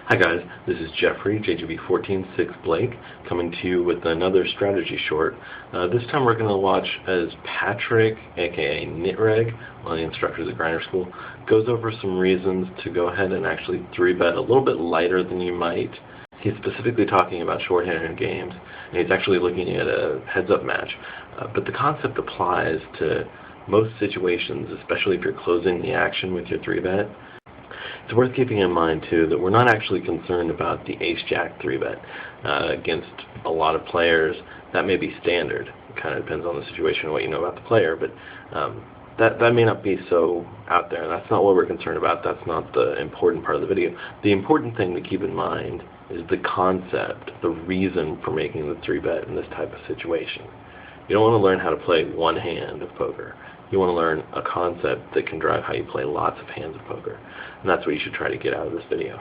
Hi guys, this is Jeffrey, JGB146 Blake, coming to you with another strategy short. This time we're going to watch as Patrick, aka Nitreg, one of the instructors at Grinderschool, goes over some reasons to go ahead and actually 3-bet a little bit lighter than you might. He's specifically talking about shorthanded games, and he's actually looking at a heads-up match. But the concept applies to most situations, especially if you're closing the action with your 3-bet. It's worth keeping in mind, too, that we're not actually concerned about the ace-jack 3-bet. Against a lot of players, that may be standard. It kind of depends on the situation and what you know about the player, but that may not be so out there. That's not what we're concerned about. That's not the important part of the video. The important thing to keep in mind is the concept, the reason for making the 3-bet in this type of situation. You don't want to learn how to play one hand of poker. You want to learn a concept that can drive how you play lots of hands of poker. And that's what you should try to get out of this video.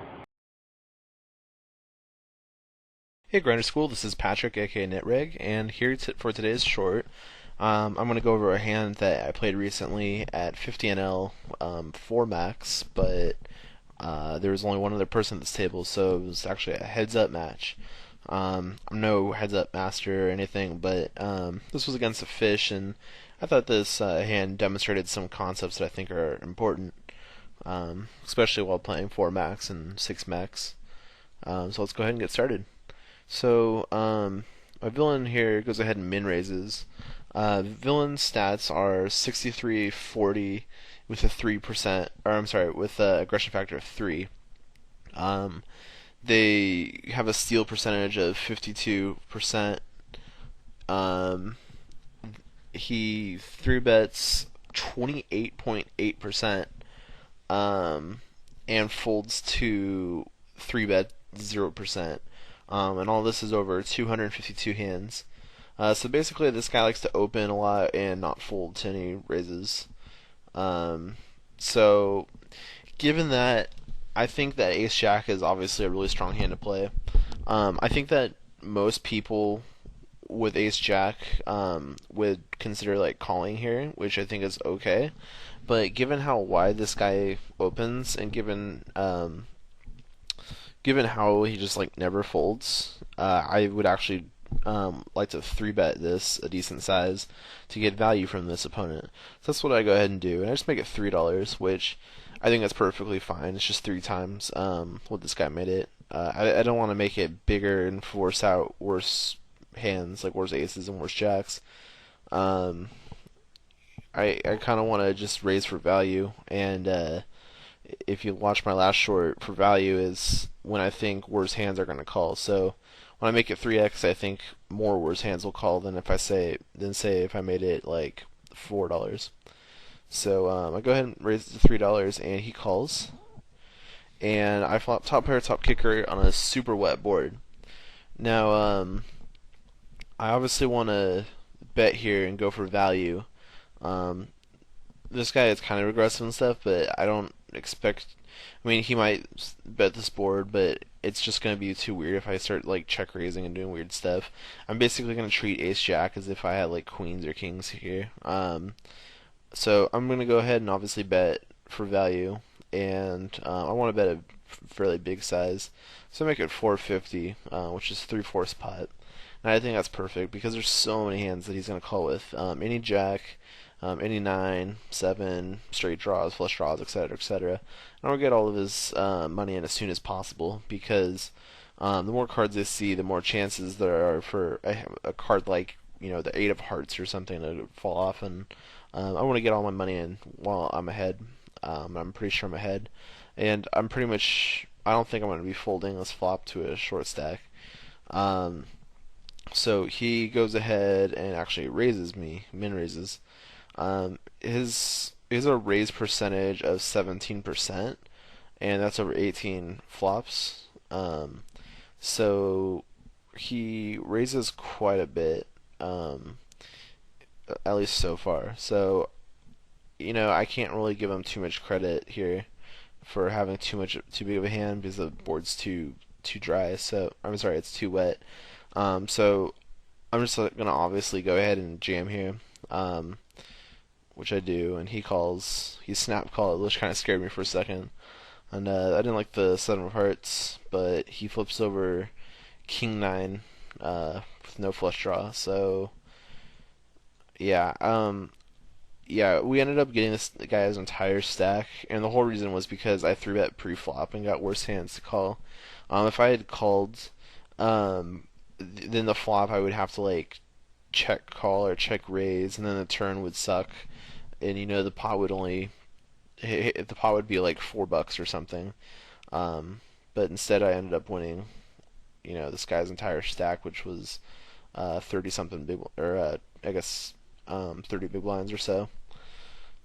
Hey Grinderschool, this is Patrick, aka Nitreg, and here for today's short, I'm going to go over a hand that I played recently at 50 NL 4 max, but there was only one other person at this table, so it was actually a heads-up match. I'm no heads-up master or anything, but this was against a fish, and I thought this hand demonstrated some concepts that I think are important, especially while playing 4 max and 6 max. So let's go ahead and get started. So my villain here goes ahead and min raises. Villain stats are 63-40 with a 3%, or I'm sorry, with an aggression factor of 3. They have a steal percentage of 52%. He 3-bets 28.8%, and folds to 3-bet 0%. And all this is over 252 hands. So basically, this guy likes to open a lot and not fold to any raises. So, given that, I think that Ace Jack is obviously a really strong hand to play. I think that most people with Ace Jack would consider like calling here, which I think is okay. But given how wide this guy opens, and given how he just like never folds, I would actually like to 3-bet this a decent size to get value from this opponent. So that's what I go ahead and do, and I just make it $3, which I think that's perfectly fine. It's just 3 times what this guy made it. I don't want to make it bigger and force out worse hands, like worse aces and worse jacks. I kind of want to just raise for value, and if you watch my last short, for value is when I think worse hands are going to call. So when I make it 3x, I think more worse hands will call than say if I made it like $4. So I go ahead and raise it to $3, and he calls, and I flop top pair, top kicker on a super wet board. Now I obviously want to bet here and go for value. This guy is kind of aggressive and stuff, but I don't expect. I mean, he might bet this board, but it's just going to be too weird if I start like check raising and doing weird stuff. I'm basically going to treat Ace Jack as if I had like queens or kings here. So I'm going to go ahead and obviously bet for value, and I want to bet a fairly big size. So I make it 450, which is 3/4 pot. And I think that's perfect because there's so many hands that he's going to call with. Any jack, any 9, 7, straight draws, flush draws, etc., etc. And I'll get all of his money in as soon as possible because the more cards I see, the more chances there are for a card like the 8 of hearts or something to fall off. And I want to get all my money in while I'm ahead. I'm pretty sure I'm ahead. And I don't think I'm going to be folding this flop to a short stack. So he goes ahead and actually raises me, min raises. His a raise percentage of 17%, and that's over 18 flops. So he raises quite a bit, at least so far. So I can't really give him too much credit here for having too big of a hand because the board's too dry. So I'm sorry, it's too wet. So I'm just gonna obviously go ahead and jam here, which I do, and he snap called, which kind of scared me for a second. And I didn't like the 7 of hearts, but he flips over king 9 with no flush draw. So yeah, yeah, we ended up getting this guy's entire stack, and the whole reason was because I 3-bet pre-flop and got worse hands to call. If I had called, then the flop I would have to like check call or check raise, and then the turn would suck, and the pot would only the pot would be like $4 or something. Um, but instead I ended up winning, this guy's entire stack, which was 30 something big, or I guess 30 big blinds or so.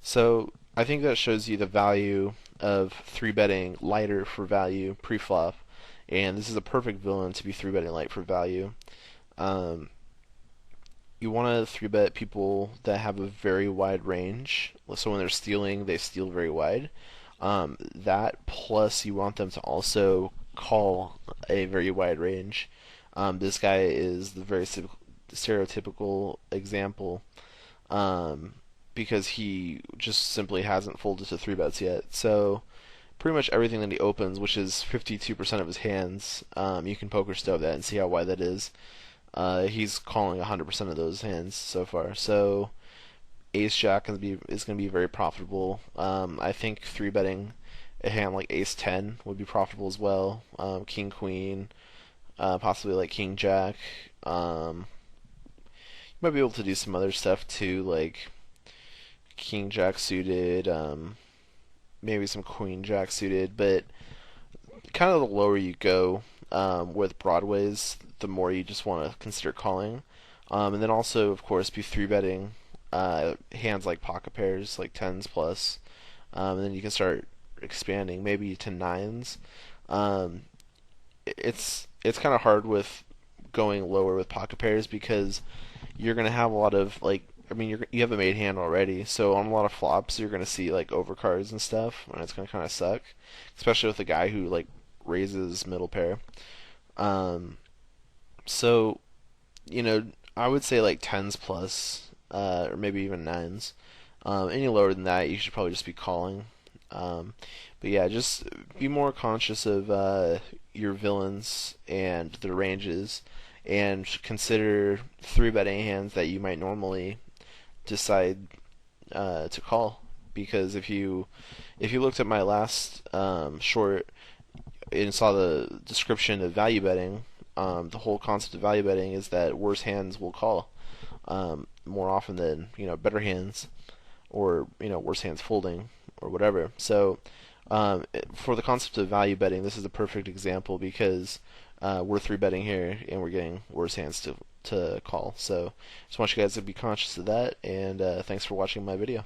So I think that shows you the value of 3-betting lighter for value pre-flop, and this is a perfect villain to be 3-betting light for value. Um, you want to 3-bet people that have a very wide range. So when they're stealing, they steal very wide. That plus you want them to also call a very wide range. This guy is the very stereotypical example, um, because he just simply hasn't folded to 3-bets yet. So pretty much everything that he opens, which is 52% of his hands, you can poker stove that and see how wide that is. He's calling 100% of those hands so far. So Ace Jack is going to be very profitable. I think 3-betting a hand like Ace 10 would be profitable as well. King Queen, possibly like King Jack. You might be able to do some other stuff too, like King Jack suited, maybe some Queen Jack suited, but kind of the lower you go with broadways, the more you just want to consider calling. And then also, of course, be 3-betting hands like pocket pairs, like 10s plus. And then you can start expanding, maybe to 9s. Um, it's kind of hard with going lower with pocket pairs because you're gonna have a lot of like. I mean, you have a made hand already, so on a lot of flops, you're gonna see like overcards and stuff, and it's gonna kind of suck, especially with a guy who like raises middle pair. Um, so I would say like 10s plus, or maybe even 9s. Any lower than that, you should probably just be calling. Um, but yeah, just be more conscious of your villains and their ranges, and consider 3-betting hands that you might normally decide to call. Because if you looked at my last short and saw the description of value betting, the whole concept of value betting is that worse hands will call more often than better hands, or worse hands folding or whatever. So for the concept of value betting, this is a perfect example because we're 3-betting here and we're getting worse hands to call. So just want you guys to be conscious of that, and thanks for watching my video.